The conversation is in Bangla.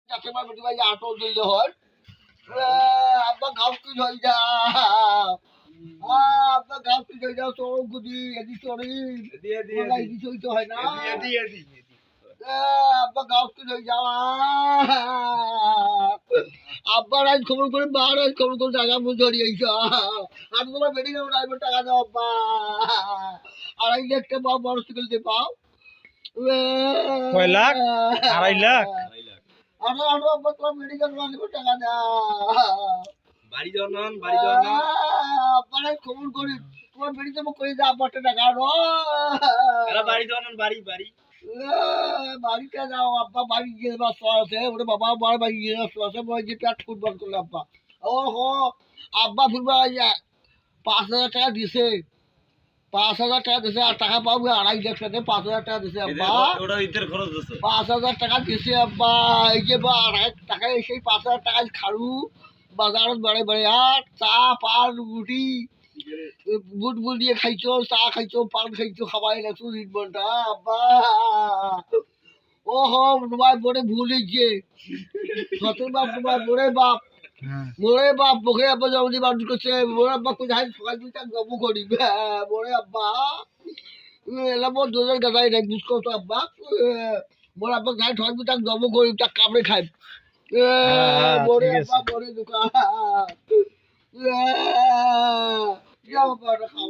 যাতে মা বেটি ভাই আটো দিলে হয় আব্বা গাও কি হই যা আব্বা গাও কি হই যা সরো গুদি এদি সরি দিয়ে দিয়ে এদি সই তো হয় না এদি এদি আব্বা গাও কি হই যা আব্বা রাজ খবর করে মা রাজ খবর করে টাকা বুঝ ধরিয়েছ আর তোমার বেটি গাও ড্রাইভার টাকা দাও আব্বা 2.5 লাখ টাকা বড় সাইকেল দিয়ে পাও কয় লাখ 2.5 লাখ আরো আরো আব্বা তোমার মেডিকেল রাখবো টাকা দাও বাড়ি যাও না বাড়ি যাও না আব্বা খবর করি তোমার বেটি তো কই যা আব্বা টাকা আরো এরা বাড়ি যাও না বাড়ি বাড়ি বাড়িতে যাও আব্বা বাড়ি গিয়ে বাস আছে ওরে বাবা বড় বাড়ি গিয়ে আছে মই যে পেট ফুটবল করলে আব্বা ও হো আব্বা ফুটবল 5,000 টাকা দিছে 5,000 টাকা দিছে আর টাকা পাবো 2.5 লাখ টাকা 5,000 টাকা দিছে আব্বা ওটা ঈদের খরচ দিছে 5,000 টাকা দিছে আব্বা এই যে বা 2.5 টাকা সেই 5,000 টাকা খাড়ু বাজারত বড় বড় আর চা পান রুটি বুট বুট দিয়ে খাইছো চা খাইছো পান খাইছো খাবাই লাগছো রিটবনটা আব্বা ও হো তোমার বড় ভুল হয়েছে সতের বাপ তোমার বড় বাপ মোরে বাপ বকে আব্বা যাওনি বাপ করছে মোরে আব্বা কোথায় হাই সকাল দুইটা গবু করি মোরে আব্বা এলা মোর দুজন গাদাই নাই বুঝকো তো আব্বা মোর আব্বা যাই ঠক দুইটা গবু করি তা কামড়ে খাই মোরে আব্বা মোরে দোকান যাও বাবা খাও